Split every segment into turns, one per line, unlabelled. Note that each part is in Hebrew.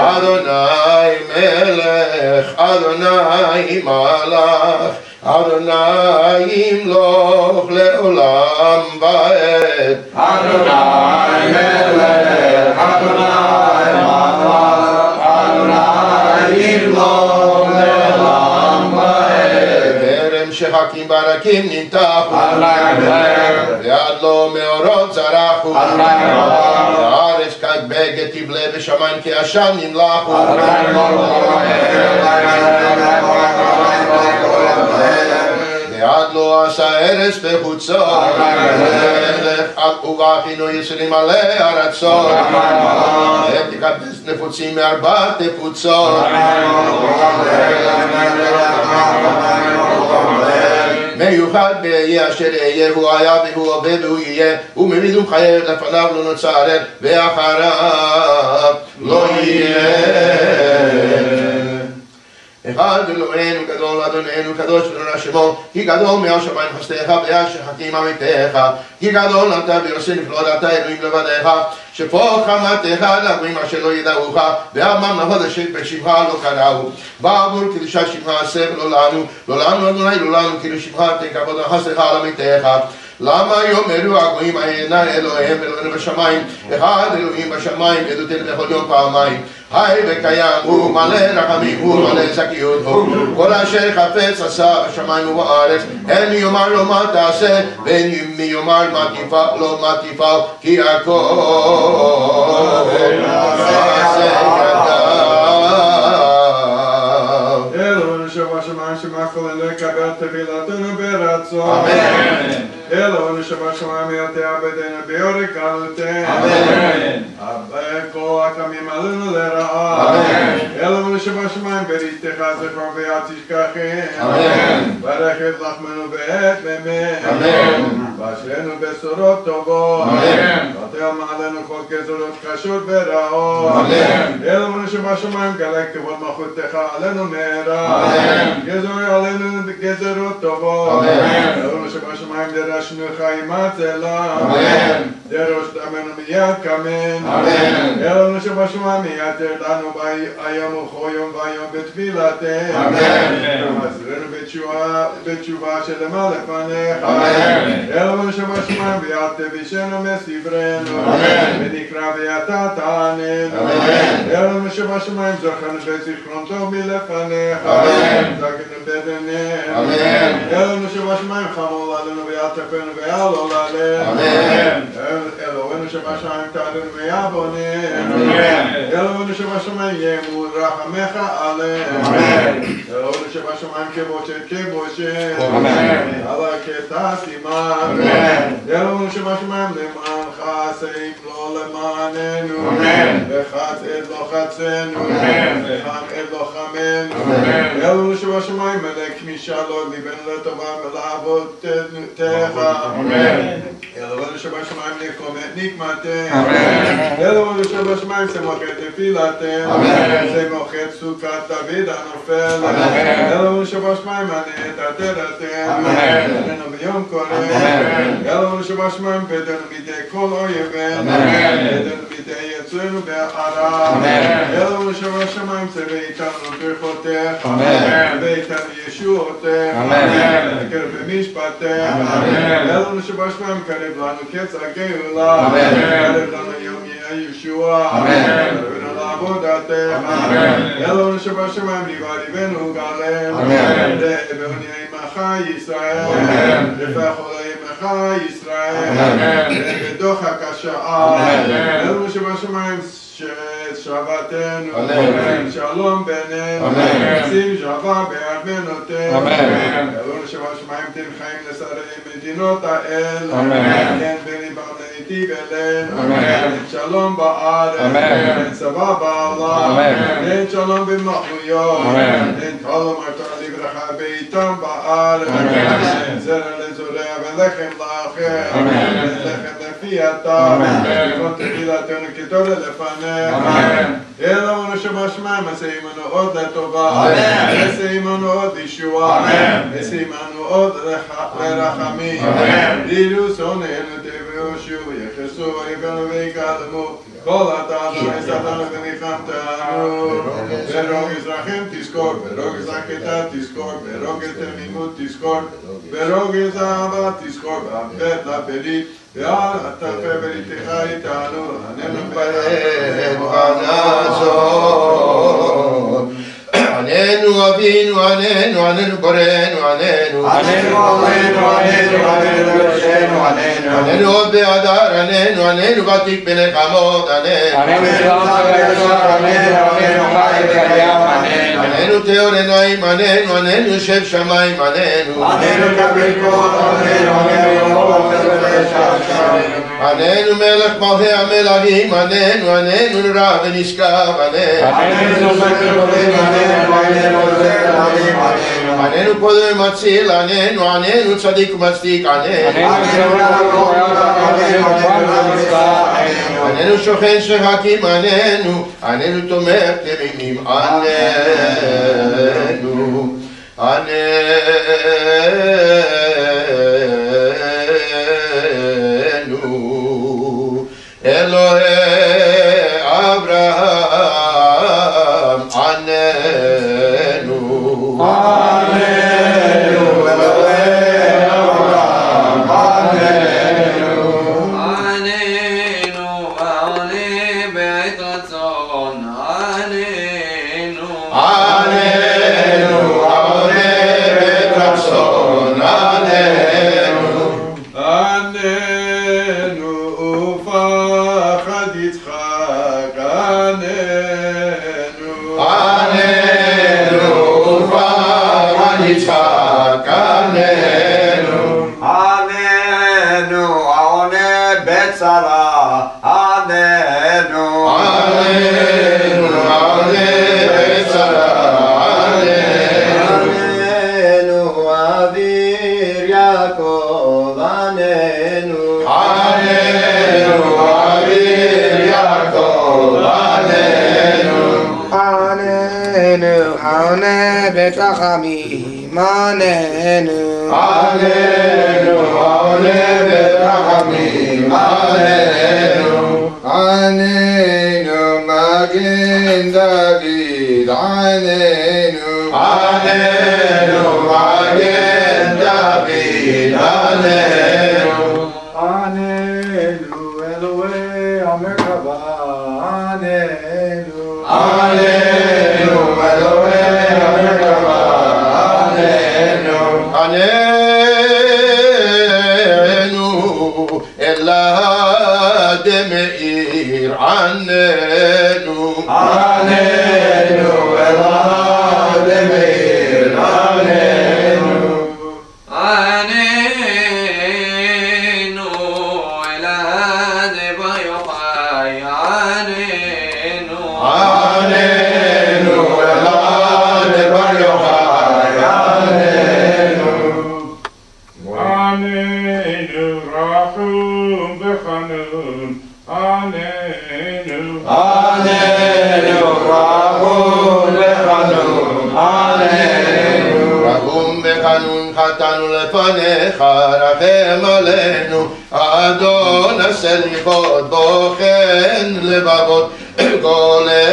אדוני מלך, אדוני מלך, אדוני ימלוך לעולם ועד.
אדוני מלך, אדוני מלך, אדוני ימלוך לעולם ועד.
כרם שחקים ברקים נמתחו,
אדוני
ועד לו מאורות זרחו, הארץ כבגד תבלה בשמיים כעשן נמלחו. ועד לא עשה ארץ בחוצות, ובאחינו יסרים עלי ארצות, ותקבץ נפוצים מארבעת נפוצות. מיוחד באהיה אשר אהיה, הוא היה והוא הווה והוא יהיה, וממיד ומחייב לפניו לא נוצרת, ואחריו לא יהיה. אחד אלוהינו גדול, אדוננו קדוש ונורא שמו, כי גדול מהשמיים חסדיך ואש שחקים עמיתך, כי גדול אתה ועושה נפלאות אתה אלוהים לבדיך, שפה חמתך לגויים אשר לא ידעוך, והממלכות אשר בשמך לא קראו. בעבור קדושת שמך עשה ולא לנו, לא לנו אדוני לא לנו, כאילו שמך תן כבוד וחסדיך על עמיתך. למה יאמרו הגויים הנה אלוהיהם אלוהינו בשמיים, אחד אלוהים בשמיים עדותנו בכל יום פעמיים. חי וקיים הוא מלא רחמים הוא מלא זכיות הוא, כל אשר חפץ עשה בשמיים ובארץ, אין יאמר לו מה תעשה ואין מי יאמר מה תפעל לו מה תפעל, כי הכל מעשה ידיו.
אלוהינו שבשמיים שמחלנו לקבל תפילתנו ברצון.
אמן.
אלוהינו שבשמיים ירתיע בדנו ביורי קלותנו.
אמן.
כל הקמים עלינו לרעה.
אמן.
אלוהינו שבשמיים בריתך זכר ויד תשכחם.
אמן.
ברכת לחמנו בעת באמת.
אמן.
ואשרנו בשורות טובות.
אמן.
ותל מעלינו כל גזרות קשות ורעות.
אמן.
אלוהינו שבשמיים גלה כבוד מלכותך עלינו מהרה.
אמן.
גזר עלינו בגזרות טובות.
אמן.
אלוהינו שבשמיים דרשנו חיים הצלה.
אמן.
דרוש דמנו מיד קמן.
אמן.
אלוהינו שבשמיים יתר לנו היום וכל יום והיום בתפילתנו.
אמן.
עזרנו בתשובה שלמה לפניך.
אמן.
אלוהינו שבשמיים ואל תבישנו מסברנו.
אמן.
ונקרא ואתה תעננו.
אמן.
אלוהינו שבשמיים זכרנו בזיכרון טוב מלפניך.
אמן.
זכרנו בדנינו.
אמן.
אלוהינו שבשמיים חמול עלינו ואל תפנו ואל עולנו.
אמן.
אלוהינו שבשמיים תעלנו ויעבוננו.
אמן.
אלוהינו שבשמיים ימול רחמך עלינו.
אמן.
אלוהינו שבשמיים כבושת כבושת.
אמן.
עלי כתשימה.
אמן.
אלוהינו שבשמיים למענך סעיף לא למעננו.
אמן.
וחץ את לא חצנו.
אמן.
וחם את לא חמנו.
אמן.
אלוהינו שבשמיים מלא כמישה לא ליבנו לטובה ולעבודתך.
אמן.
אלוהינו שבשמיים נקום את נקמתנו.
אמן.
אלוהינו שבשמיים שמח את תפילתנו.
אמן.
שמח את סוכת דוד הנופל.
אמן.
אלוהינו שבשמיים מנה את עטרתנו.
אמן.
עלינו ביום קורא.
אמן.
אלוהינו שבשמיים פדנו מידי כל אויבינו.
אמן.
פדנו מידי יצרנו בהרע.
אמן.
אלוהינו שבשמיים צווה איתנו ברכותך.
אמן.
ואיתנו ישועותך.
אמן.
וקרב במשפטך.
אמן.
אלוהינו שבשמיים קרב לנו קץ הגאולה.
אמן.
קרב לנו יום הישועה.
אמן.
קרב לנו לעבודתך.
אמן.
אלוהינו שבשמיים ליווה ליבנו גלם.
אמן.
ועוני עמך ישראל.
אמן.
ופחול עמך ישראל.
אמן.
ובדוחק השעה.
אמן.
אלוהינו שבשמיים שבתנו.
אמן.
שלום בינינו.
אמן.
שים שווה בארמנותינו.
אמן.
אלוהינו שבשמיים תן חיים לשרי מדינות האל.
אמן.
תן בליבם לנתיב אלינו.
אמן.
תן שלום בארץ.
אמן.
תן צבא בעולם.
אמן.
תן שלום במלכויות.
אמן.
תן כל אמרת לברכה ביתם בארץ.
אמן.
זרע לזורע ולחם לאחר.
אמן.
לחם לפי אתה.
אמן.
וכל תפילתנו כתורה לפניך.
אמן.
אלוהינו שבשמיים עשה עמנו עוד לטובה.
אמן.
עשה עמנו עוד ישועה.
אמן.
עשה עמנו עוד לרחמים.
אמן.
דירו שונאינו תביאושו יחסו ויבנו ויקדמו כל אתה אדוני סתנו וניחמתנו, ברוגז רחם תזכור, ברוגז הקטע תזכור, ברוגז תמימות תזכור, ברוגז אהבה תזכור, והבט לפליט, ועל הטפה בריתך איתנו, עננו
עננו אבינו, עננו, עננו בורנו, עננו
עננו אבינו, עננו, עננו יושנו, עננו
עננו עוד באדר, עננו, עננו ותיק בנחמות, עננו
עננו שלום וישר, עננו, עננו חי וקיים, עננו
עננו טהור עיניים, עננו, עננו יושב שמיים, עננו
עננו כברכות, עננו, עננו ירום וישר,
עננו מלך מלכי המלכים, עננו, עננו נורא ונשגב, עננו
עננו סופק רחובים, עננו, עננו עוזר, עננו
עננו פודה ומציל, עננו, עננו צדיק ומצדיק, עננו עננו שוכן שחקים, עננו, עננו תומך תמימים, עננו, עננו, אלוהי אברהם, עננו,
עננו, אלוהי אברהם, עננו
עננו העונה בעת רצון, עננו
עננו העונה בעת רצון, עננו
עננו ופחד יצחק, עננו
עננו ופחד יצחק, עננו
עננו, העונה בצרה, עננו
עננו העונה בצרה, עננו
עננו, אביר יעקב, עננו
עננו אביר יעקב, עננו
עננו, העונה בית רחמים, עננו
עננו העונה ברחמים, עננו
עננו, מגן דוד, עננו
עננו מגן דוד, עננו
עננו, אלוהי המרכבה, עננו
עננו אלוהי המרכבה, עננו עננו אלוה דמאיר, עננו עננו אלוה דמאיר, עננו
עננו אלעד בר יוחאי, עננו
עננו אלוה דבר יוחאי, עננו
עננו רחום וחנון, עננו
עננו רחום וחנון, עננו רחום וחנון חטאנו לפניך, רחם עלינו, אדון הסליחות, בוחן לבבות, גולה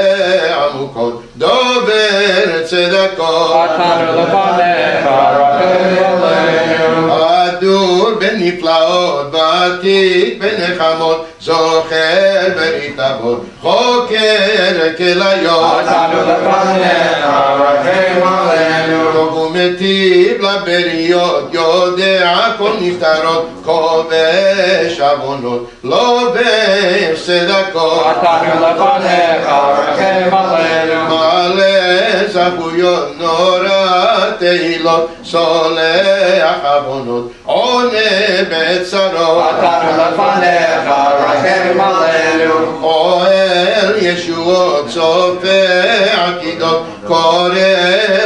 עמוקות, דובר צדקות,
חטאנו לפניך, רחם עלינו.
אדור בנפלאות, ותיק בנחמות, זוכר ברית אבות, חוקר כליות,
חטאנו לפניך, רחם עלינו.
טוב ומטיב לבריות, יודע כל נפטרות, כובש עוונות, לובש צדקות,
חטאנו לפניך, רחם עלינו.
מלא זכויות, נורא תהילות, סולח עוונות, עונה בצרות,
חטאנו לפניך, רחם עלינו.
אוהל ישועות, צופה עתידות, קורא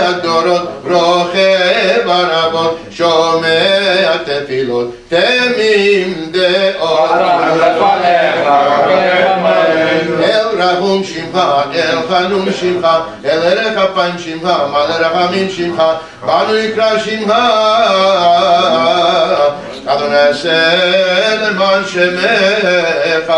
הדורות, רוכב ערבות, שומע תפילות, תמים דעות,
חטאנו לפניך, רחם עלינו.
אל רחום שמך, אל חנון שמך, אל ערך אפיים שמך, מלא רחמים שמך, בנו יקרא שמך, אדוני עשה למען שמך.